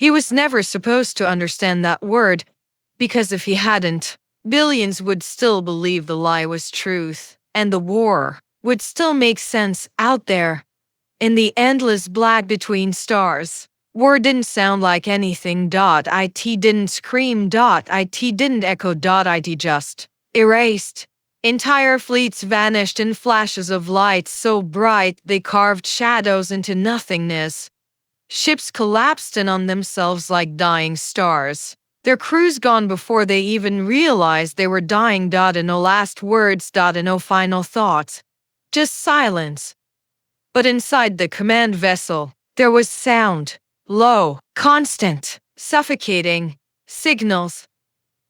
He was never supposed to understand that word, because if he hadn't, billions would still believe the lie was truth, and the war would still make sense out there, in the endless black between stars. War didn't sound like anything. It didn't scream. It didn't echo. It just erased. Entire fleets vanished in flashes of light so bright they carved shadows into nothingness. Ships collapsed in on themselves like dying stars. Their crews gone before they even realized they were dying. No last words. No final thoughts. Just silence. But inside the command vessel, there was sound. Low, constant, suffocating. Signals.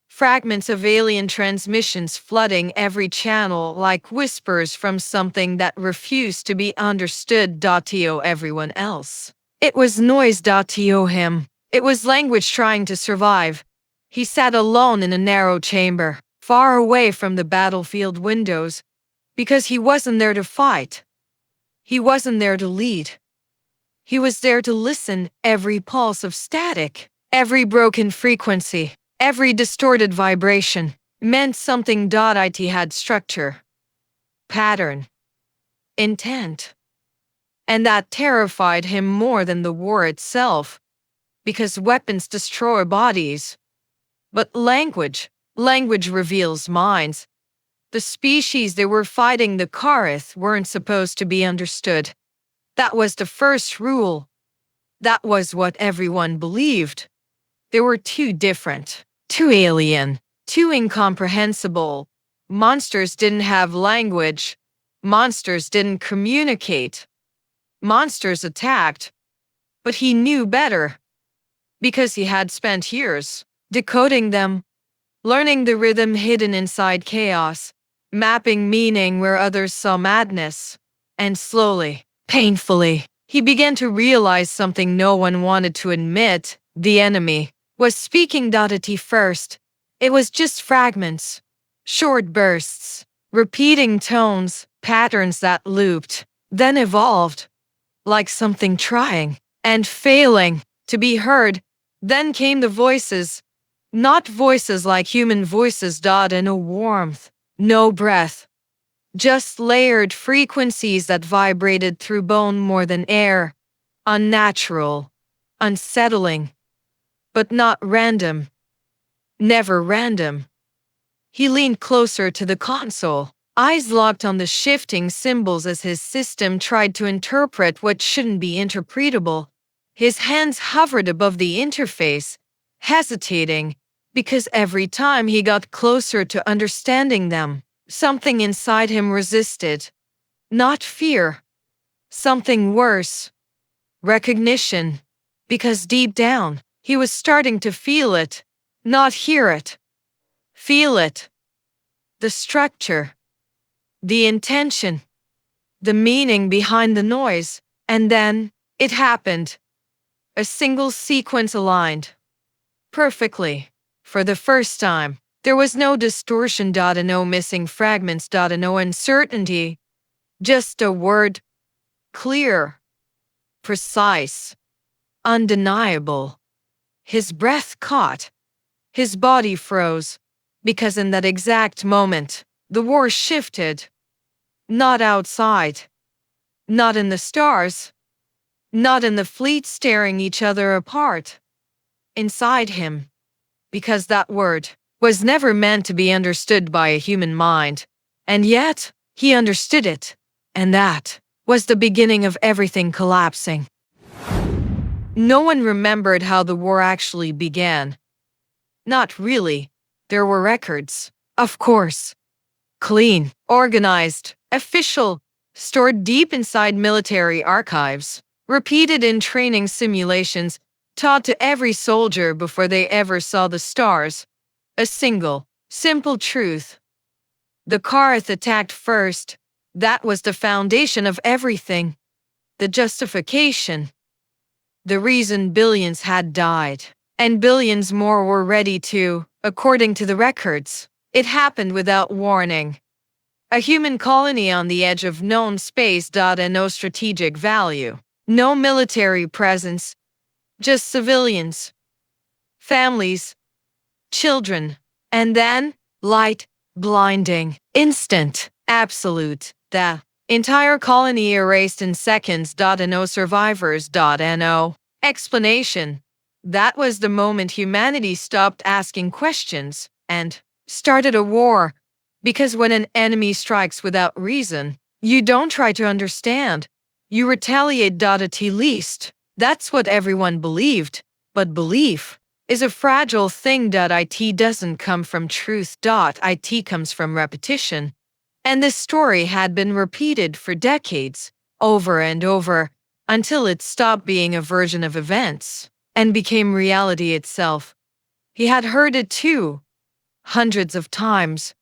Fragments of alien transmissions flooding every channel like whispers from something that refused to be understood. To everyone else, it was noise. To him, it was language trying to survive. He sat alone in a narrow chamber, far away from the battlefield windows, because he wasn't there to fight. He wasn't there to lead. He was there to listen. Every pulse of static, every broken frequency, every distorted vibration meant something. It had structure, pattern, intent. And that terrified him more than the war itself, because weapons destroy bodies. But language reveals minds. The species they were fighting, the Karith, weren't supposed to be understood. That was the first rule. That was what everyone believed. They were too different, too alien, too incomprehensible. Monsters didn't have language. Monsters didn't communicate. Monsters attacked. But he knew better, because he had spent years decoding them, learning the rhythm hidden inside chaos, mapping meaning where others saw madness. And slowly, painfully, he began to realize something no one wanted to admit. The enemy was speaking. At first, it was just fragments, short bursts, repeating tones, patterns that looped, then evolved, like something trying and failing to be heard. Then came the voices, not voices like human voices. And no warmth, no breath, just layered frequencies that vibrated through bone more than air. Unnatural, unsettling, but not random. Never random. He leaned closer to the console, eyes locked on the shifting symbols as his system tried to interpret what shouldn't be interpretable. His hands hovered above the interface, hesitating, because every time he got closer to understanding them, something inside him resisted. Not fear. Something worse. Recognition. Because deep down, he was starting to feel it, not hear it. Feel it. The structure. The intention. The meaning behind the noise. And then, it happened. A single sequence aligned. Perfectly. For the first time, there was no distortion. No missing fragments. No uncertainty. Just a word. Clear. Precise. Undeniable. His breath caught. His body froze. Because in that exact moment, the war shifted. Not outside. Not in the stars. Not in the fleet staring each other apart. Inside him. Because that word was never meant to be understood by a human mind. And yet, he understood it. And that was the beginning of everything collapsing. No one remembered how the war actually began. Not really. There were records, of course. Clean, organized, official, stored deep inside military archives, repeated in training simulations, taught to every soldier before they ever saw the stars. A single, simple truth. The Karth attacked first. That was the foundation of everything. The justification. The reason billions had died. And billions more were ready to, according to the records. It happened without warning. A human colony on the edge of known space. And no strategic value. No military presence. Just civilians, families, children, and then light, blinding, instant, absolute. The entire colony erased in seconds. No survivors. No explanation. That was the moment humanity stopped asking questions and started a war. Because when an enemy strikes without reason, you don't try to understand. You retaliate. At least, that's what everyone believed. But belief is a fragile thing. It doesn't come from truth. It comes from repetition. And this story had been repeated for decades, over and over, until it stopped being a version of events and became reality itself. He had heard it too, hundreds of times,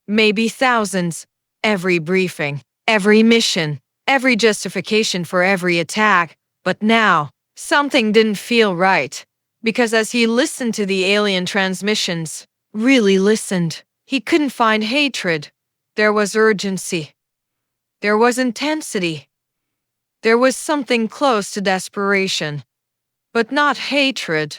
maybe thousands, every briefing, every mission, every justification for every attack. But now, something didn't feel right, because as he listened to the alien transmissions, really listened, he couldn't find hatred. There was urgency. There was intensity. There was something close to desperation. But not hatred,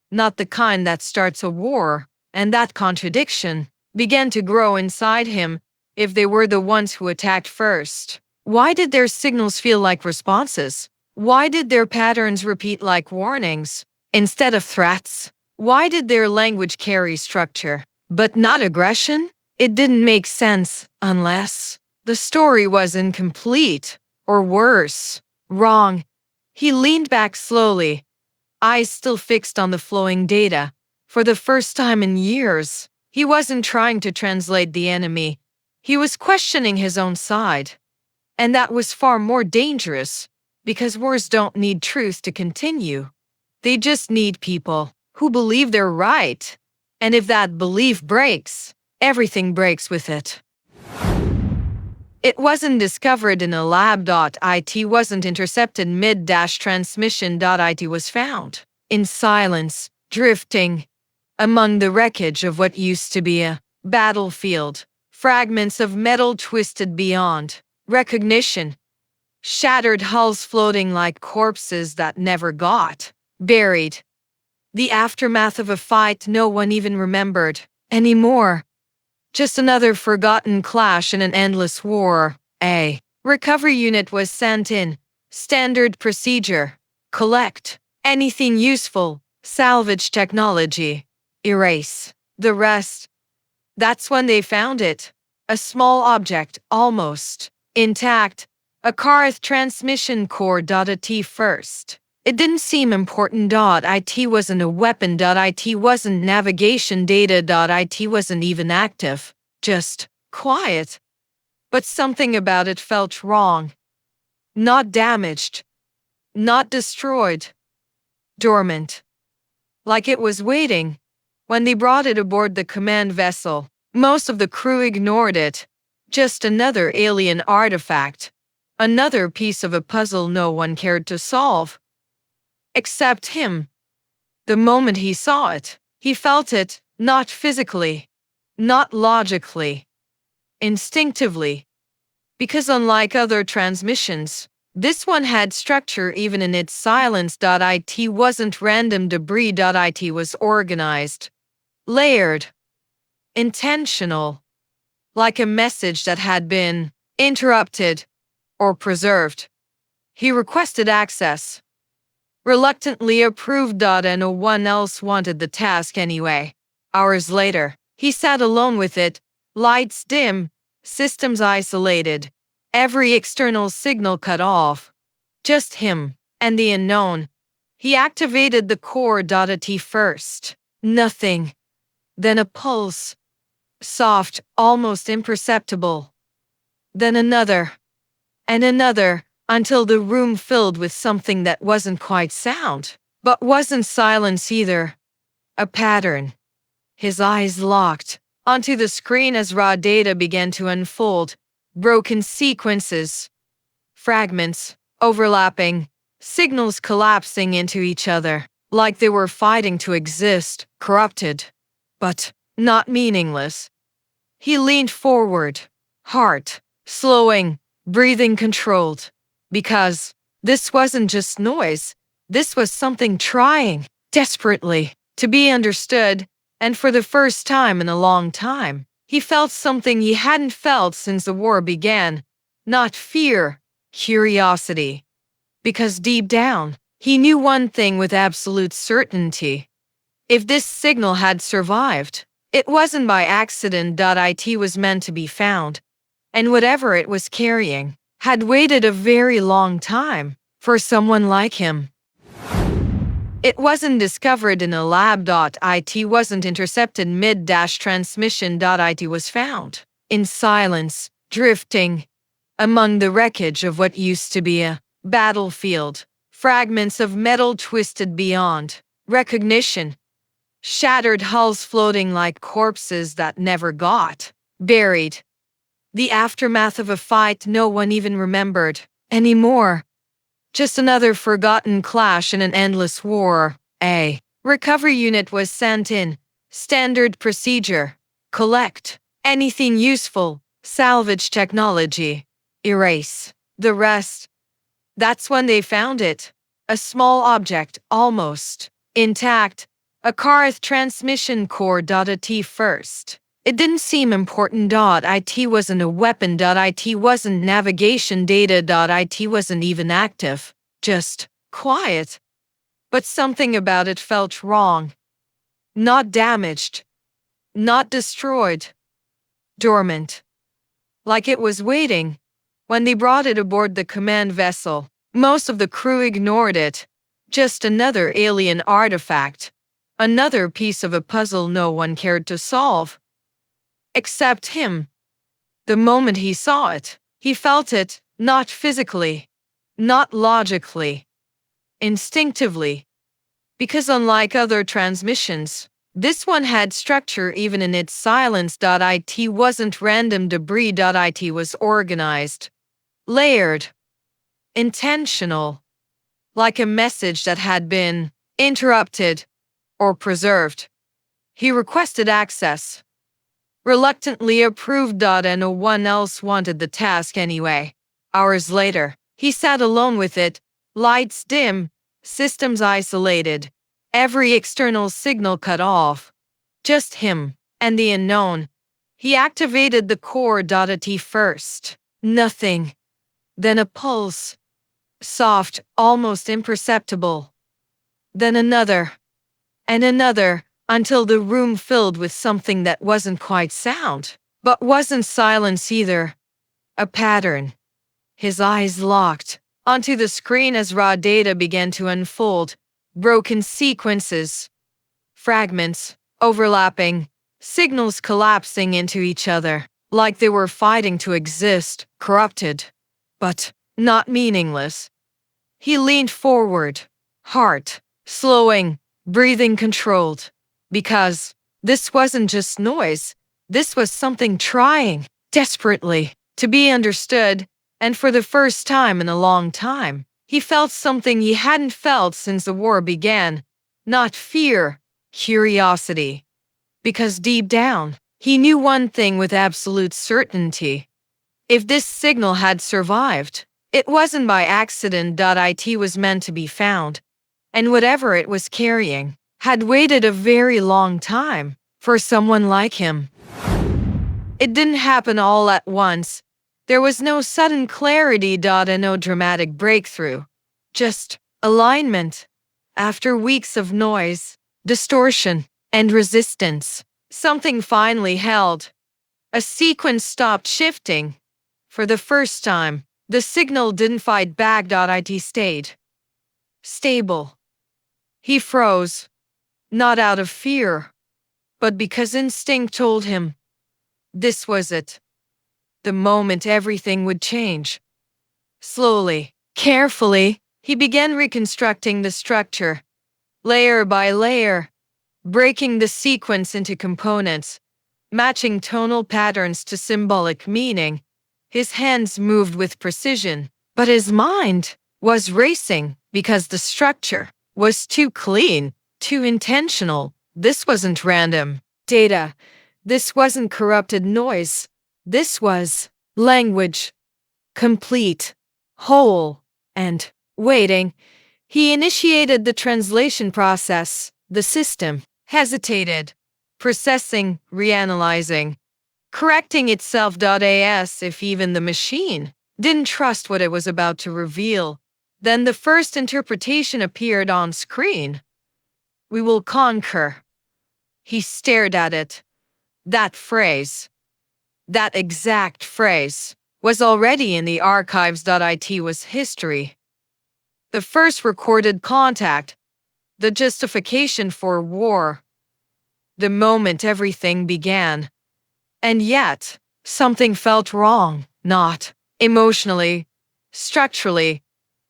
not the kind that starts a war, and that contradiction began to grow inside him. If they were the ones who attacked first, why did their signals feel like responses? Why did their patterns repeat like warnings instead of threats? Why did their language carry structure, but not aggression? It didn't make sense unless the story was incomplete, or worse, wrong. He leaned back slowly, eyes still fixed on the flowing data. For the first time in years, he wasn't trying to translate the enemy. He was questioning his own side. And that was far more dangerous, because wars don't need truth to continue. They just need people who believe they're right. And if that belief breaks, everything breaks with it. It wasn't discovered in a lab. It wasn't intercepted mid-transmission. It was found in silence, drifting among the wreckage of what used to be a battlefield, fragments of metal twisted beyond recognition, shattered hulls floating like corpses that never got buried. The aftermath of a fight no one even remembered anymore. Just another forgotten clash in an endless war. A recovery unit was sent in. Standard procedure. Collect anything useful. Salvage technology. Erase the rest. That's when they found it. A small object, almost intact. A Karth transmission core. At first, it didn't seem important. It wasn't a weapon. It wasn't navigation data. It wasn't even active. Just quiet. But something about it felt wrong. Not damaged. Not destroyed. Dormant. Like it was waiting. When they brought it aboard the command vessel, most of the crew ignored it. Just another alien artifact. Another piece of a puzzle no one cared to solve. Except him. The moment he saw it, he felt it, not physically, not logically, instinctively. Because unlike other transmissions, this one had structure even in its silence. It wasn't random debris. It was organized, layered, intentional, like a message that had been interrupted or preserved. He requested access. Reluctantly approved. And no one else wanted the task anyway. Hours later, he sat alone with it, lights dim, systems isolated, every external signal cut off. Just him and the unknown. He activated the core. At first, nothing. Then a pulse. Soft, almost imperceptible. Then another. And another. Until the room filled with something that wasn't quite sound, but wasn't silence either. A pattern. His eyes locked onto the screen as raw data began to unfold. Broken sequences. Fragments, overlapping, signals collapsing into each other, like they were fighting to exist, corrupted, but not meaningless. He leaned forward, heart slowing, breathing controlled. Because this wasn't just noise, This was something trying, desperately, to be understood, and for the first time in a long time, he felt something he hadn't felt since the war began. Not fear, curiosity. Because deep down, he knew one thing with absolute certainty. If this signal had survived, it wasn't by accident. It was meant to be found, and whatever it was carrying had waited a very long time for someone like him. It wasn't discovered in a lab. It wasn't intercepted mid-transmission. It was found in silence, drifting among the wreckage of what used to be a battlefield, fragments of metal twisted beyond recognition, shattered hulls floating like corpses that never got buried. The aftermath of a fight no one even remembered anymore. Just another forgotten clash in an endless war. A recovery unit was sent in. Standard procedure. Collect anything useful. Salvage technology. Erase the rest. That's when they found it. A small object, almost intact. A car's transmission core. At first, it didn't seem important. It wasn't a weapon. It wasn't navigation data. It wasn't even active. Just quiet. But something about it felt wrong. Not damaged. Not destroyed. Dormant. Like it was waiting. When they brought it aboard the command vessel, most of the crew ignored it. Just another alien artifact. Another piece of a puzzle no one cared to solve. Except him. The moment he saw it, he felt it, not physically, not logically, instinctively. Because unlike other transmissions, this one had structure even in its silence. It wasn't random debris. It was organized, layered, intentional, like a message that had been interrupted or preserved. He requested access. Reluctantly approved. And no one else wanted the task anyway. Hours later, he sat alone with it, lights dim, systems isolated, every external signal cut off. Just him and the unknown. He activated the core. At first, nothing. Then a pulse. Soft, almost imperceptible. Then another. And another. Until the room filled with something that wasn't quite sound, but wasn't silence either. A pattern. His eyes locked onto the screen as raw data began to unfold. Broken sequences. Fragments, overlapping, signals collapsing into each other, like they were fighting to exist, corrupted, but not meaningless. He leaned forward, heart slowing, breathing controlled. Because this wasn't just noise, this was something trying, desperately, to be understood, and for the first time in a long time, he felt something he hadn't felt since the war began. Not fear, curiosity. Because deep down, he knew one thing with absolute certainty. If this signal had survived, it wasn't by accident. It was meant to be found, and whatever it was carrying had waited a very long time for someone like him. It didn't happen all at once. There was no sudden clarity. And no dramatic breakthrough. Just alignment. After weeks of noise, distortion, and resistance, something finally held. A sequence stopped shifting. For the first time, the signal didn't fight back. It stayed stable. He froze. Not out of fear, but because instinct told him this was it. The moment everything would change. Slowly, carefully, he began reconstructing the structure, layer by layer, breaking the sequence into components, matching tonal patterns to symbolic meaning. His hands moved with precision, but his mind was racing because the structure was too clean. Too intentional. This wasn't random data. This wasn't corrupted noise. This was language. Complete. Whole. And waiting. He initiated the translation process. The system hesitated, processing, reanalyzing, correcting itself. As if even the machine didn't trust what it was about to reveal. Then the first interpretation appeared on screen. "We will conquer." He stared at it. That phrase, that exact phrase, was already in the archives. It was history. The first recorded contact, the justification for war, the moment everything began. And yet, something felt wrong, not emotionally, structurally.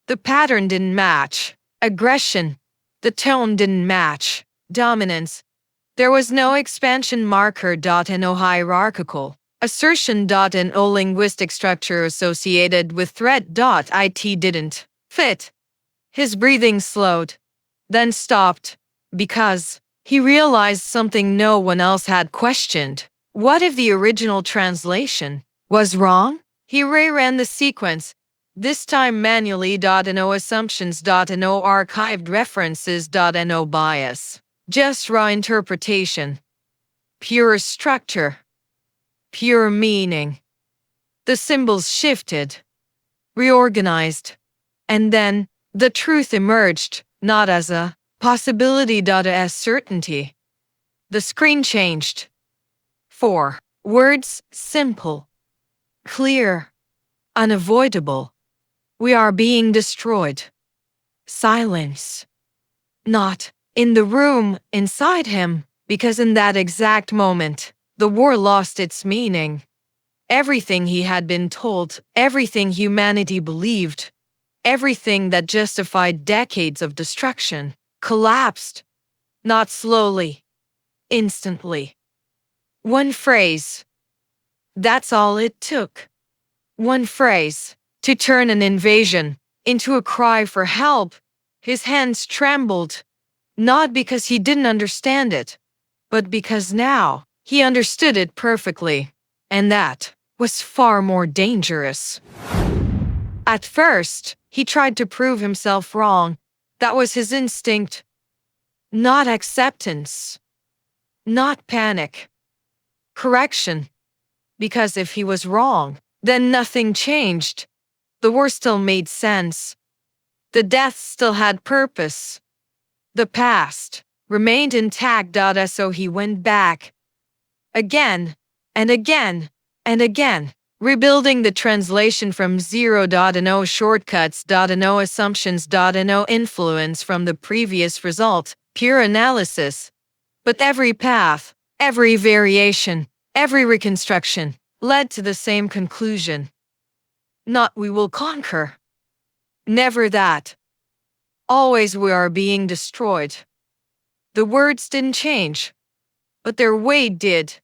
The pattern didn't match. Aggression. The tone didn't match. Dominance. There was no expansion marker. No hierarchical assertion. No linguistic structure associated with threat. It didn't fit. His breathing slowed, then stopped, because he realized something no one else had questioned. What if the original translation was wrong? He reran the sequence, this time manually. No assumptions. No archived references. No bias. Just raw interpretation. Pure structure. Pure meaning. The symbols shifted, reorganized, and then the truth emerged, not as a possibility. As certainty. The screen changed. 4 words, simple, clear, unavoidable. "We are being destroyed." Silence. Not in the room, inside him, because in that exact moment, the war lost its meaning. Everything he had been told, everything humanity believed, everything that justified decades of destruction, collapsed. Not slowly, instantly. One phrase. That's all it took. One phrase to turn an invasion into a cry for help. His hands trembled, not because he didn't understand it, but because now he understood it perfectly, and that was far more dangerous. At first, he tried to prove himself wrong. That was his instinct. Not acceptance. Not panic. Correction. Because if he was wrong, then nothing changed. The war still made sense. The deaths still had purpose. The past remained intact. So he went back. Again, and again, and again. Rebuilding the translation from zero. No shortcuts. No assumptions. No influence from the previous result. Pure analysis. But every path, every variation, every reconstruction led to the same conclusion. Not "we will conquer." Never that. Always "we are being destroyed." The words didn't change, but their weight did.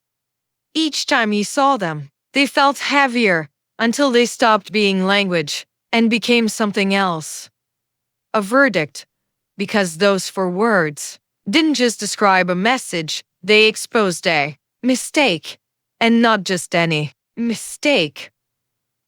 Each time he saw them, they felt heavier until they stopped being language and became something else. A verdict, because those 4 words didn't just describe a message, they exposed a mistake, and not just any mistake.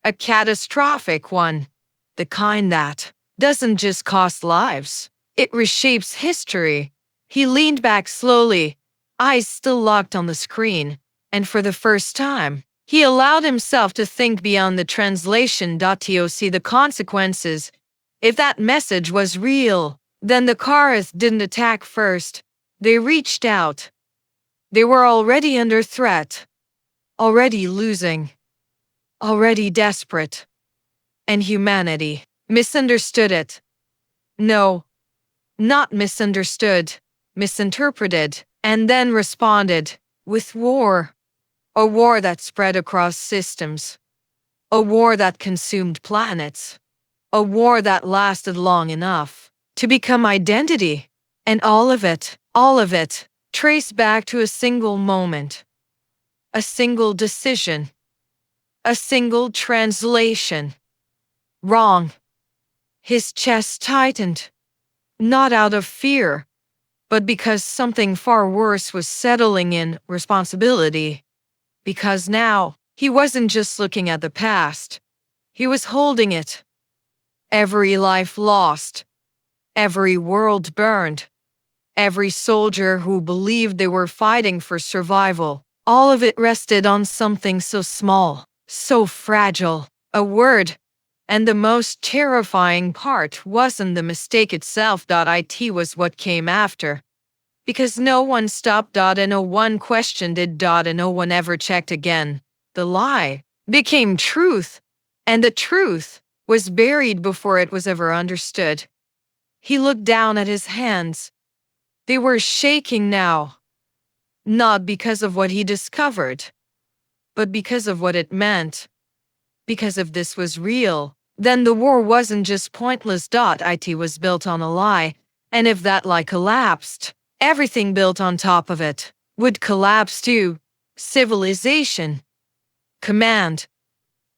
A catastrophic one, the kind that doesn't just cost lives, it reshapes history. He leaned back slowly, eyes still locked on the screen, and for the first time, he allowed himself to think beyond the translation. To see the consequences. If that message was real, then the Karth didn't attack first. They reached out. They were already under threat, already losing, already desperate. And humanity misunderstood it. No, not misunderstood, misinterpreted, and then responded with war. A war that spread across systems. A war that consumed planets. A war that lasted long enough to become identity. And all of it, traced back to a single moment. A single decision. A single translation. Wrong. His chest tightened. Not out of fear, but because something far worse was settling in: responsibility. Because now, he wasn't just looking at the past. He was holding it. Every life lost. every world burned, every soldier who believed they were fighting for survival. All of it rested on something so small, so fragile, a word. And the most terrifying part wasn't the mistake itself. It was what came after. Because no one stopped. And no one questioned it. And no one ever checked again. The lie became truth. And the truth was buried before it was ever understood. He looked down at his hands. They were shaking now. Not because of what he discovered, but because of what it meant. Because if this was real, then the war wasn't just pointless. It was built on a lie, and if that lie collapsed, everything built on top of it would collapse too. Civilization, command,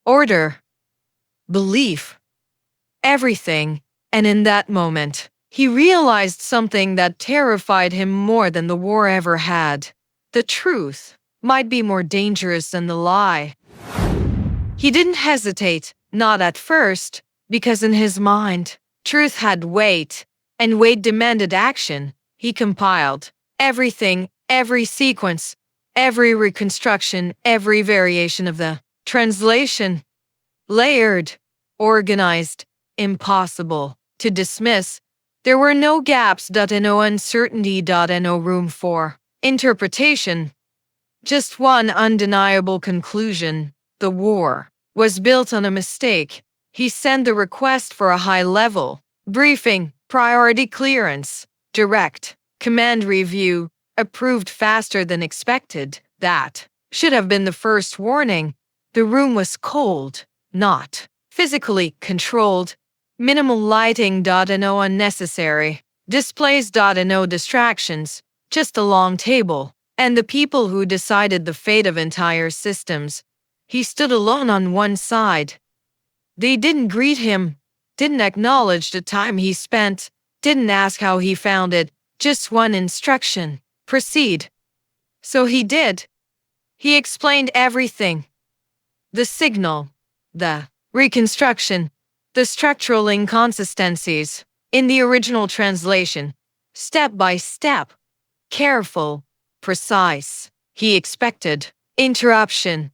order, belief, everything. And in that moment, he realized something that terrified him more than the war ever had. The truth might be more dangerous than the lie. He didn't hesitate, not at first, because in his mind, truth had weight, and weight demanded action. He compiled everything, every sequence, every reconstruction, every variation of the translation. Layered, organized, impossible to dismiss. There were no gaps. No uncertainty. No room for interpretation. Just one undeniable conclusion. The war was built on a mistake. He sent the request for a high-level briefing, priority clearance, direct command review, approved faster than expected. That should have been the first warning. The room was cold, not physically controlled. Minimal lighting. No unnecessary displays. No distractions. Just a long table, and the people who decided the fate of entire systems. He stood alone on one side. They didn't greet him, didn't acknowledge the time he spent, didn't ask how he found it, just one instruction: proceed. So he did. He explained everything. The signal, the reconstruction, the structural inconsistencies in the original translation, step by step. Careful, precise. He expected interruption,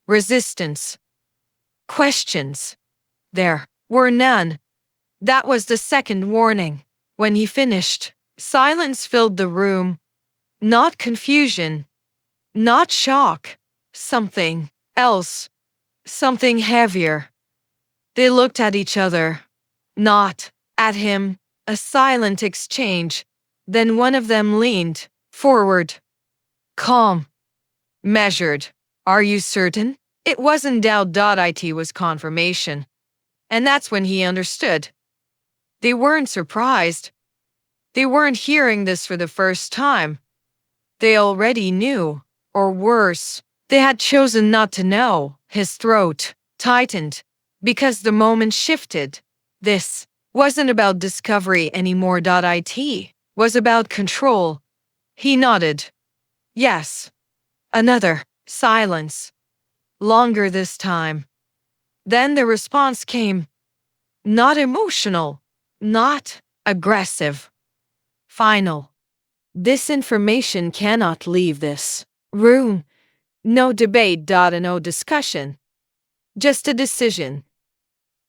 resistance, questions. There were none. That was the second warning. When he finished, silence filled the room. Not confusion, not shock, something else, something heavier. They looked at each other, not at him, a silent exchange. Then one of them leaned forward. Calm. Measured. Are you certain? It wasn't doubt. It was confirmation. And that's when he understood. They weren't surprised. They weren't hearing this for the first time. They already knew, or worse, they had chosen not to know. His throat tightened, because the moment shifted. This wasn't about discovery anymore. It was about control. He nodded. Yes. Another silence. Longer this time. Then the response came. Not emotional. Not aggressive. Final. This information cannot leave this room. No debate. No discussion. Just a decision.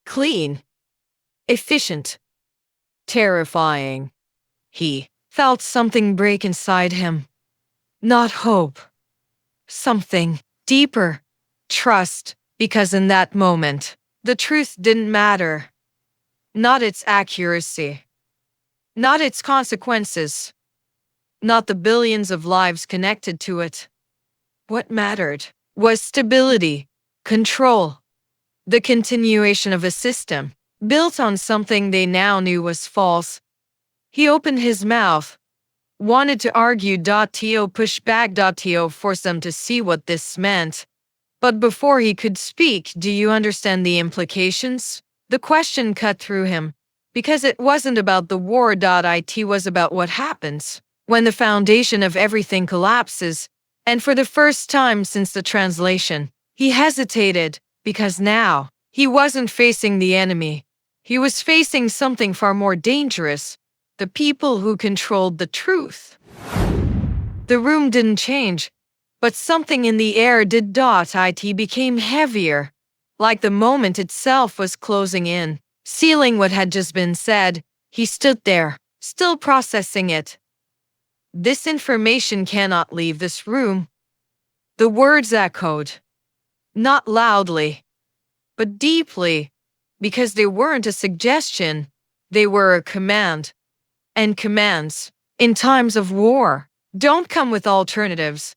Clean. Efficient. Terrifying. He felt something break inside him. Not hope. Something deeper. Trust. Because in that moment, the truth didn't matter. Not its accuracy. Not its consequences. Not the billions of lives connected to it. What mattered was stability, control, the continuation of a system built on something they now knew was false. He opened his mouth, wanted to argue. Push back. Force them to see what this meant. But before he could speak, do you understand the implications? The question cut through him, because it wasn't about the war. It was about what happens when the foundation of everything collapses. And for the first time since the translation, he hesitated, because now he wasn't facing the enemy. He was facing something far more dangerous, the people who controlled the truth. The room didn't change, but something in the air did. It became heavier, like the moment itself was closing in, sealing what had just been said. He stood there, still processing it. This information cannot leave this room. The words echoed, not loudly, but deeply, because they weren't a suggestion, they were a command. And commands, in times of war, don't come with alternatives.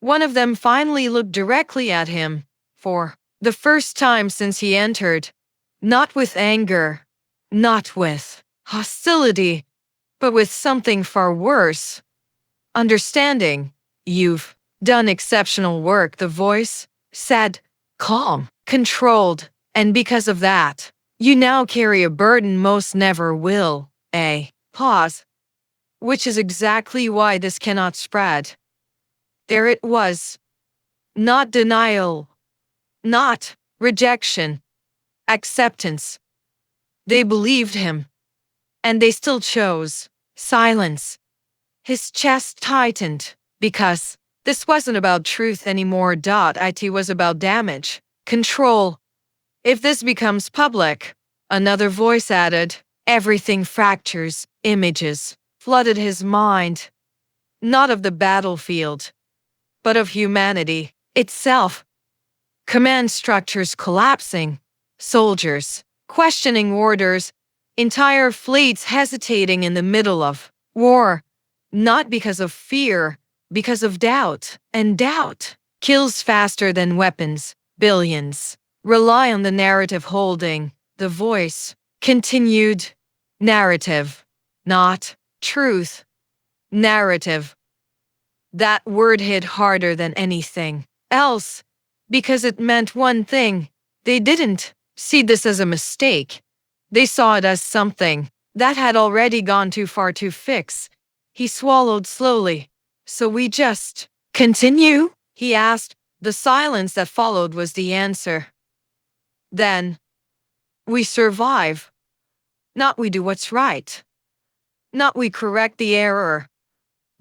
One of them finally looked directly at him, for the first time since he entered, not with anger, not with hostility, but with something far worse. Understanding. You've done exceptional work, the voice said, calm, controlled, and because of that, you now carry a burden most never will. A pause. Which is exactly why this cannot spread. There it was. Not denial. Not rejection. Acceptance. They believed him. And they still chose silence. His chest tightened, because this wasn't about truth anymore. It was about damage, control. If this becomes public, another voice added, everything fractures. Images flooded his mind, not of the battlefield, but of humanity itself. Command structures collapsing, soldiers questioning orders, entire fleets hesitating in the middle of war, not because of fear, because of doubt, and doubt kills faster than weapons. Billions rely on the narrative holding. The voice continued, narrative, not truth. Narrative. That word hit harder than anything else, because it meant one thing. They didn't see this as a mistake. They saw it as something that had already gone too far to fix. He swallowed slowly. So we just continue? He asked. The silence that followed was the answer. Then, we survive. Not we do what's right. Not we correct the error.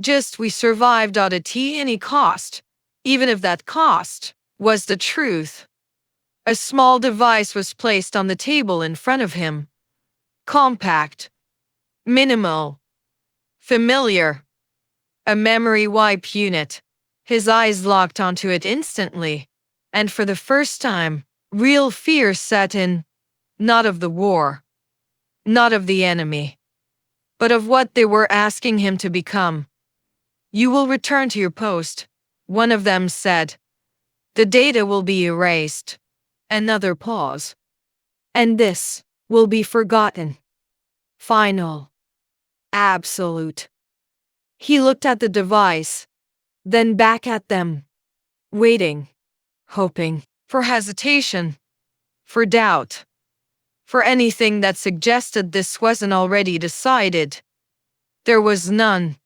Just we survived at any cost, even if that cost was the truth. A small device was placed on the table in front of him. Compact. Minimal. Familiar. A memory wipe unit. His eyes locked onto it instantly, and for the first time, real fear set in. Not of the war. Not of the enemy. But of what they were asking him to become. You will return to your post, one of them said. The data will be erased. Another pause. And this will be forgotten. Final. Absolute. He looked at the device, then back at them, waiting, hoping, for hesitation, for doubt, for anything that suggested this wasn't already decided. There was none,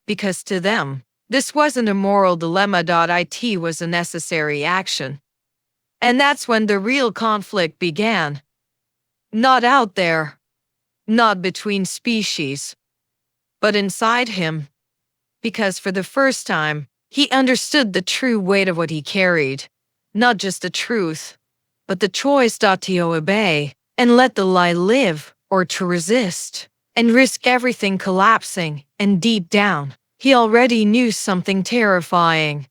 because to them, this wasn't a moral dilemma. It was a necessary action. And that's when the real conflict began. Not out there, not between species, but inside him. Because for the first time, he understood the true weight of what he carried. Not just the truth, but the choice to obey and let the lie live, or to resist and risk everything collapsing. And deep down, he already knew something terrifying.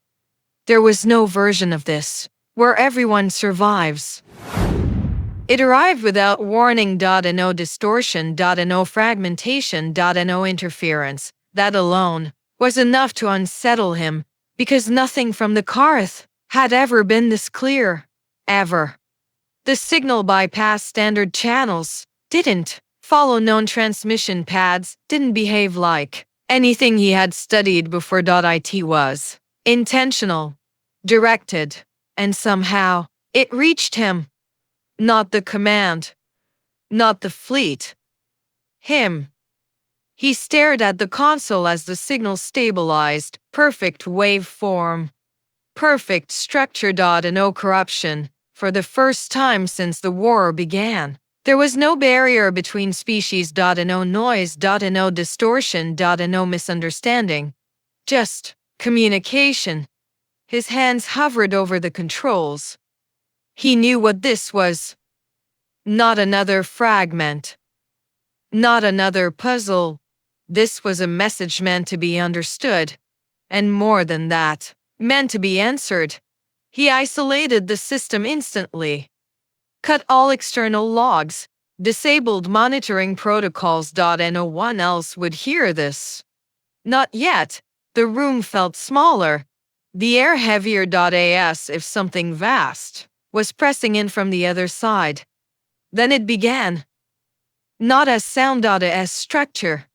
There was no version of this where everyone survives. It arrived without warning. No distortion. No fragmentation. No interference. That alone was enough to unsettle him, because nothing from the Karth had ever been this clear. Ever. The signal bypassed standard channels, didn't follow known transmission paths, didn't behave like anything he had studied before. It was intentional, directed, and somehow it reached him. Not the command, not the fleet. Him. He stared at the console as the signal stabilized. Perfect waveform. Perfect structure. No corruption. For the first time since the war began, There was no barrier between species. No noise. No distortion. No misunderstanding. Just communication. His hands hovered over the controls. He knew what this was. Not another fragment. Not another puzzle. This was a message meant to be understood. And more than that, meant to be answered. He isolated the system instantly. Cut all external logs. Disabled monitoring protocols. No one else would hear this. Not yet. The room felt smaller. The air heavier. As if something vast was pressing in from the other side. Then it began. Not as sound. As structure.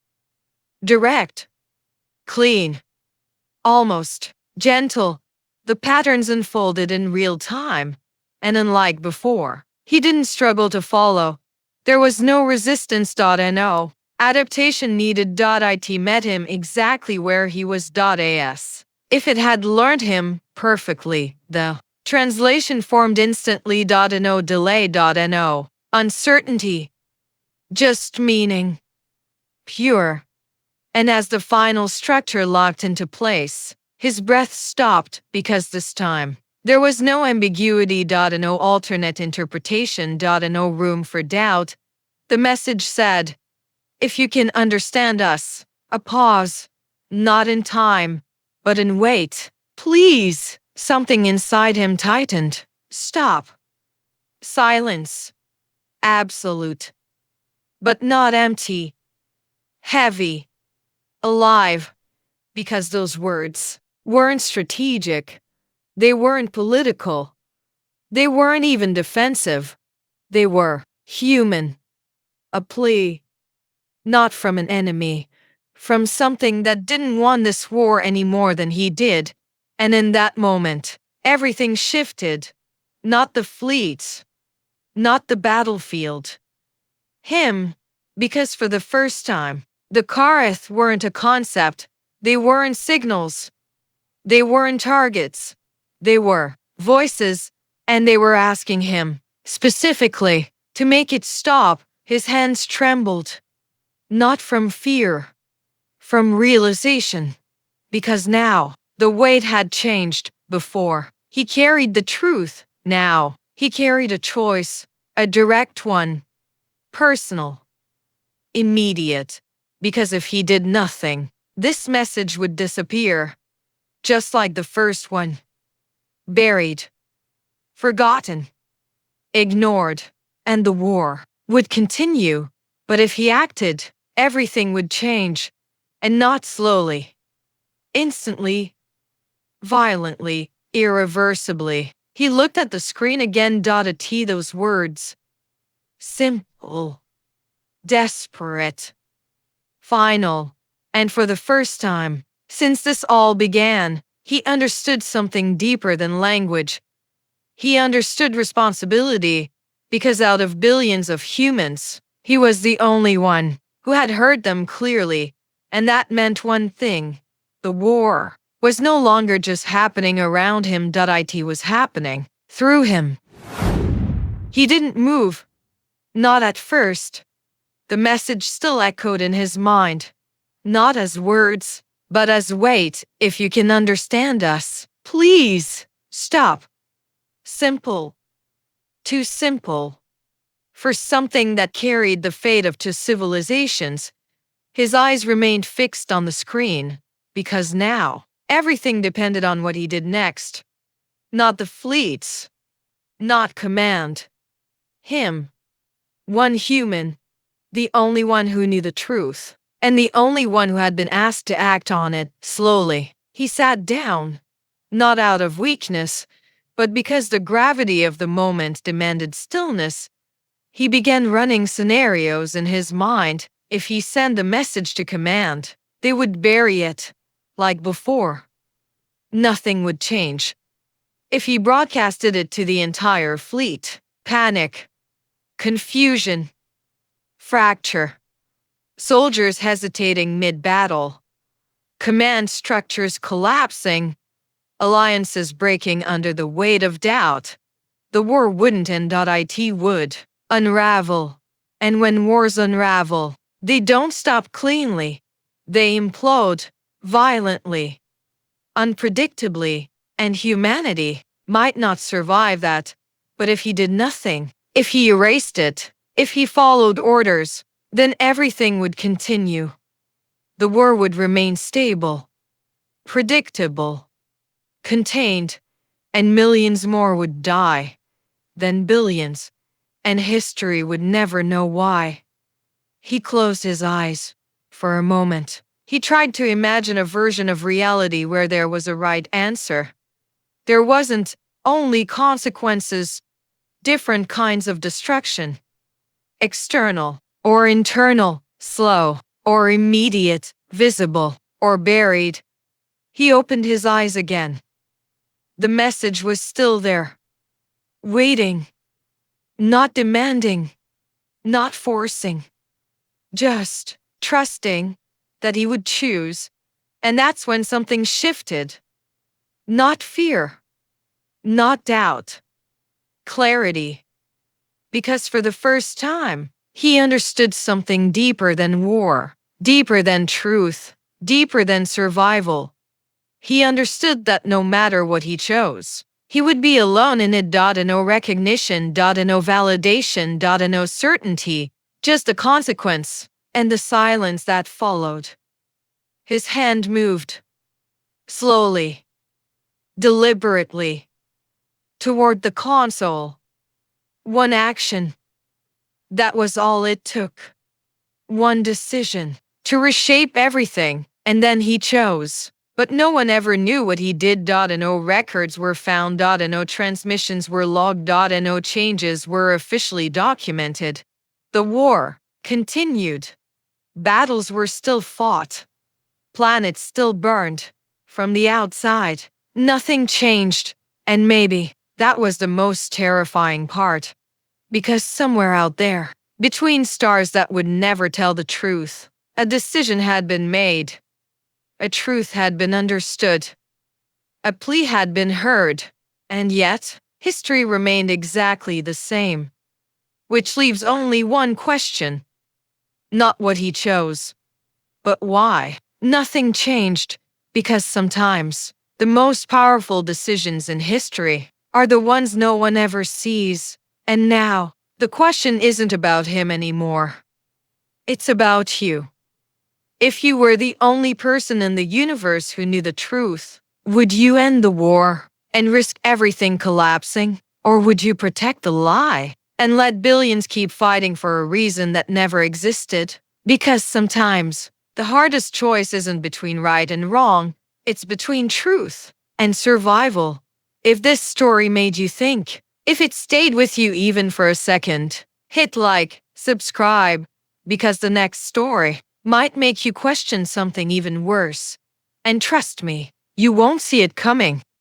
Direct. Clean. Almost gentle. The patterns unfolded in real time. And unlike before, he didn't struggle to follow. There was no resistance. No adaptation needed. It met him exactly where he was. As if it had learned him perfectly, the translation formed instantly. No delay. No uncertainty. Just meaning. Pure. And as the final structure locked into place, his breath stopped because this time there was no ambiguity. No alternate interpretation. No room for doubt. The message said, if you can understand us, a pause, not in time, but in wait. Please. Something inside him tightened. Stop. Silence. Absolute. But not empty. Heavy. Alive. Because those words weren't strategic. They weren't political. They weren't even defensive. They were human. A plea. Not from an enemy. From something that didn't want this war any more than he did. And in that moment, everything shifted. Not the fleets. Not the battlefield. Him. Because for the first time, the Kareth weren't a concept. They weren't signals. They weren't targets. They were voices, and they were asking him, specifically, to make it stop. His hands trembled. Not from fear. From realization. Because now, the weight had changed. Before, he carried the truth. Now, he carried a choice. A direct one. Personal. Immediate. Because if he did nothing, this message would disappear. Just like the first one. Buried. Forgotten. Ignored. And the war would continue. But if he acted, everything would change. And not slowly. Instantly. Violently. Irreversibly. He looked at the screen again. Those words. Simple. Desperate. Final. And for the first time, since this all began, he understood something deeper than language. He understood responsibility, because out of billions of humans, he was the only one who had heard them clearly, and that meant one thing. The war was no longer just happening around him. It was happening through him. He didn't move. Not at first. The message still echoed in his mind. Not as words, but as weight. If you can understand us, please, stop. Simple. Too simple. For something that carried the fate of two civilizations. His eyes remained fixed on the screen, because now, everything depended on what he did next. Not the fleets. Not command. Him. One human. The only one who knew the truth. And the only one who had been asked to act on it. Slowly, he sat down. Not out of weakness, but because the gravity of the moment demanded stillness. He began running scenarios in his mind. If he sent a message to command, they would bury it. Like before. Nothing would change. If he broadcasted it to the entire fleet, panic. Confusion. Fracture. Soldiers hesitating mid-battle. Command structures collapsing. Alliances breaking under the weight of doubt. The war wouldn't end. It would unravel. And when wars unravel, they don't stop cleanly. They implode violently, unpredictably, and humanity might not survive that. But if he did nothing, if he erased it, if he followed orders, then everything would continue. The war would remain stable, predictable, contained, and millions more would die, then billions, and history would never know why. He closed his eyes. For a moment, he tried to imagine a version of reality where there was a right answer. There wasn't only consequences, different kinds of destruction. External or internal, slow or immediate, visible or buried. He opened his eyes again. The message was still there. Waiting. Not demanding. Not forcing. Just trusting that he would choose. And that's when something shifted. Not fear. Not doubt. Clarity. Because for the first time, he understood something deeper than war, deeper than truth, deeper than survival. He understood that no matter what he chose, he would be alone in it. No recognition, no validation, no certainty, just a consequence, and the silence that followed. His hand moved, slowly, deliberately, toward the console. One action. That was all it took. One decision to reshape everything, and then he chose. But no one ever knew what he did. No records were found. No transmissions were logged. No changes were officially documented. The war continued. Battles were still fought. Planets still burned. From the outside, nothing changed. And maybe that was the most terrifying part. Because somewhere out there, between stars that would never tell the truth, a decision had been made. A truth had been understood. A plea had been heard. And yet, history remained exactly the same. Which leaves only one question. Not what he chose, but why. Nothing changed, because sometimes, the most powerful decisions in history are the ones no one ever sees. And now, the question isn't about him anymore. It's about you. If you were the only person in the universe who knew the truth, would you end the war and risk everything collapsing? Or would you protect the lie and let billions keep fighting for a reason that never existed? Because sometimes, the hardest choice isn't between right and wrong, it's between truth and survival. If this story made you think, if it stayed with you even for a second, hit like, subscribe, because the next story might make you question something even worse. And trust me, you won't see it coming.